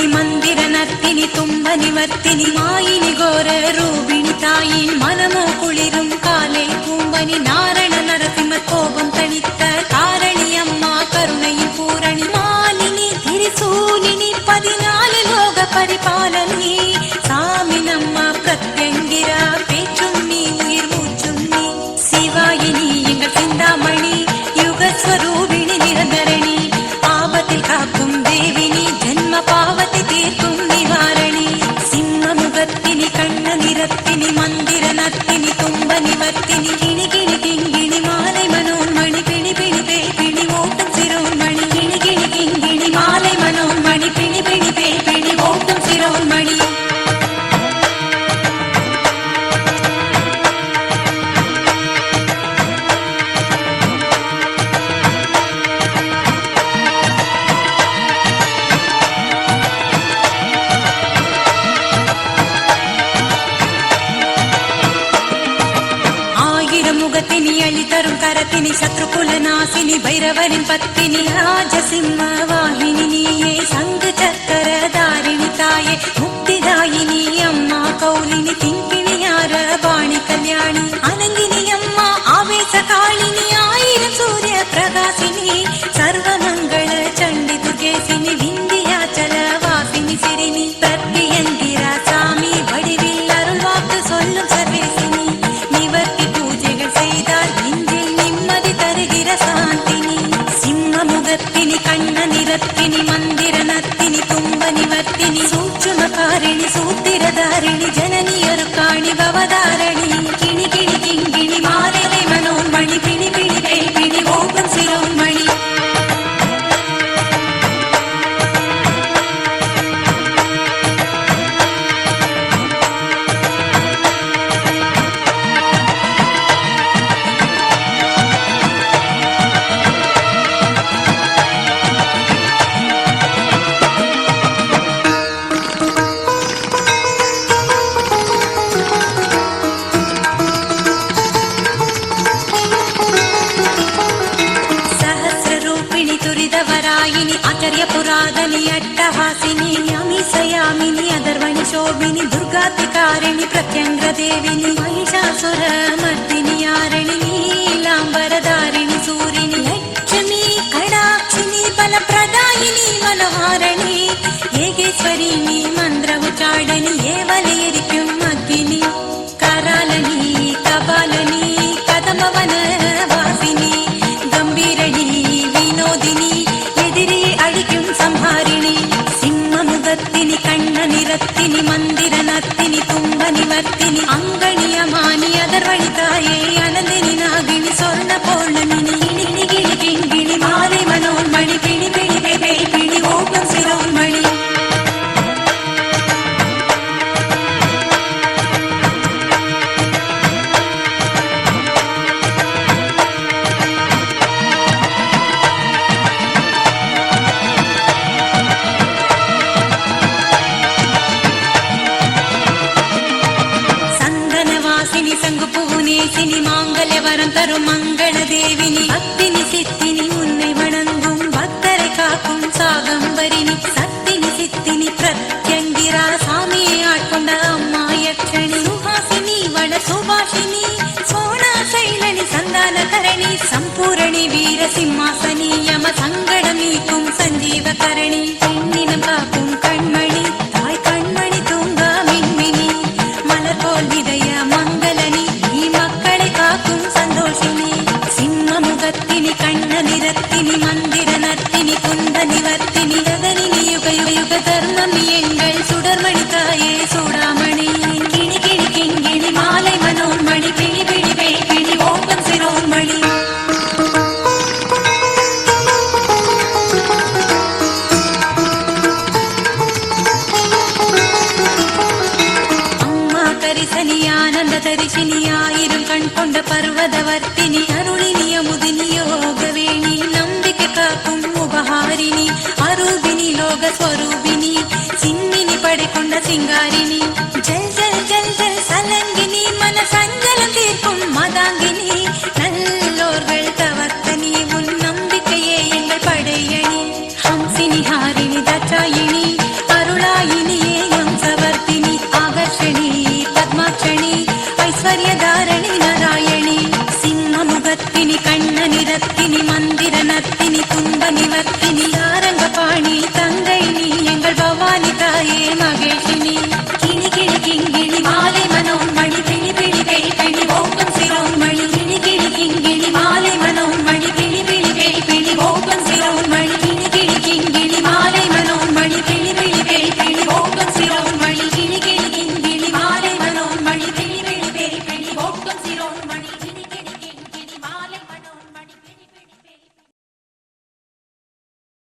மந்திரனர்த்தினி மந்திர நர்த்தினி தும்ப நிவர்த்தினி மாயினி கோர ரூபிணி தாயின் மனமோ குளிரும் காலை பூம்பனி நாரண நரசிம்மர் கோபம் தணித்த காரணி அம்மா கருணையின் பூரணி மாலினி திரிசூலினி 14 லோக பரிபாலனி சாமி நம்மா பிரத்யங்கிரா பேச்சும் நீ உயிர் மூச்சும் நீ சிவாயினி எங்கள் சிந்தாமணி யுகஸ்வரூபிணி நிரந்தரணி ஆபத்தில் காக்கும் தேவினி ஜன்ம பாவத்தை தீர்க்கும் நிவாரணி சிம்ம முகத்தினி கண்ண நிறத்தினி மந்திர நர்த்தினி தும்ப நிவர்த்தினி கிணி கிணி கிங்கிணி மாலை மனோன்மணி பிணி பிணி பே பிணி ஓட்டும் சிரோன்மணி கிணி கிணி கிங்கிணி மாலை மனோன்மணி பிணி பிணி பே பிணி ஓட்டும் சிரோன்மணி முகத்தினி அழி தரும் கரத்தினி சத்ருகுல நாசினி பைரவரின் பத்தினி ராஜசிம்ம வாகினி நீயே சங்கு சக்கர தாரிணி தாயே முக்திதாயினி அம்மா கௌலினி திங்கிணியார பாணி கல்யாணி அனங்கினி அம்மா ஆவேச காளினி ஆயிரம் சூரிய பிரகாசினி சர்வமங்கள சண்டி துர்கேசினி விந்தியாச்சல வாசினி சிறினி பிரத்யங்கிரா சாமி வடிவில் அருள் வாக்கு சொல்லும் சர்வேசினி நிவர்த்தி பூஜைகள் செய்தால் நெஞ்சில் நிம்மதி தருகிற சாந்தினி சிம்ம முகத்தினி கண்ண நிறத்தினி மந்திர நர்த்தினி தும்ப நிவர்த்தினி சூட்சுமகாரிணி சூத்திரதாரிணி ஜனனி அருக்காணி பவதாரணி கிணி கிணி கிங்கிணி மாலை மனோன்மணி பிணி பிணி பே பிணி ஓட்டும் சிரோன்மணி துரிதவராயினி ஆச்சரிய புராதனி அட்டஹாசினி அமிசயாமினி அதர்வணி சோபினி துர்காதிகாரிணி பிரத்யங்கிர தேவினி மகிஷாசுர மர்தினி யாரிணி நீலாம்பரதாரிணி சூரிணி லட்சுமி கடாட்சினி பலப்பிரதாயினி மனோஹாரணி ஏகேஸ்வரிணி மந்திர உச்சாடனி ஏவலையரிக்கும் அக்கினி கராலனி கபாலனி கதமவன வாசினி கம்பீரணி வினோதினி எதிரியை அழிக்கும் சம்ஹாரிணி சிம்ம முகத்தினி கண்ண நிறத்தினி மந்திர நர்த்தினி தும்ப நிவர்த்தினி அங்கணியமானி அதர்வணி தாயே அனந்தினி நாகினி சொர்ண பௌர்ணமினி கிணி கிணி கிங்கிணி மாலை மனோன்மணி பிணி பிணி பே பிணி ஓட்டும் சிரோன்மணி சங்கு புகுநேசினி மாங்கல்ய வரம் தரும் மங்கள தேவினி பக்தினி சித்தினி உன்னை வணங்கும் பக்தரை காக்கும் சாகம்பரினி சத்தினி சித்தினி பிரத்யங்கிரா சாமியை ஆட்கொண்ட அம்மா யட்சணி சுஹாசினி வட சுபாஷினி சோனா சைலனி சந்தான கரணி சம்பூரணி வீர சிம்மாசனி யம சங்கடம் நீக்கும் சஞ்சீவ கரணி பெண்ணினம் காக்கும் கண்மணி தாய் கண்மணி தூங்கா மின்மினி மலர் போல் விதய மங்களனி நீ மக்களை காக்கும் சந்தோஷினி சிம்ம முகத்தினி கண்ண நிறத்தினி மந்திர நர்த்தினி குந்த நிவர்த்தினி ஜகனினி யுக யுக தர்மம் எங்கள் சுடர்மணி தாயே சூடாமணி கிணி கிணி கிங்கிணி மாலை மனோன்மணி பிணி பிணி பே பிணி ஓட்டும் சிரோன்மணி ஆனந்த தரிசினி ஆயிரம் கண் கொண்ட பர்வதவர்த்தினி அருளினி அமுதினி யோகவேணி நம்பிக்கை காக்கும் உபஹாரிணி அரூபினி லோக ஸ்வரூபினி சின்னினி படை கொண்ட சிங்காரினி ஜல் ஜல் ஜல் ஜல் சலங்கினி மன சஞ்சலம் தீர்க்கும் மதாங்கினி நல்லோர்கள் தவத்தனி உன் நம்பிக்கையே எங்கள் படையணி ஹம்சினி ஹாரிணி தச்சாயினி அருள தாயே மகிழ்ச்சினி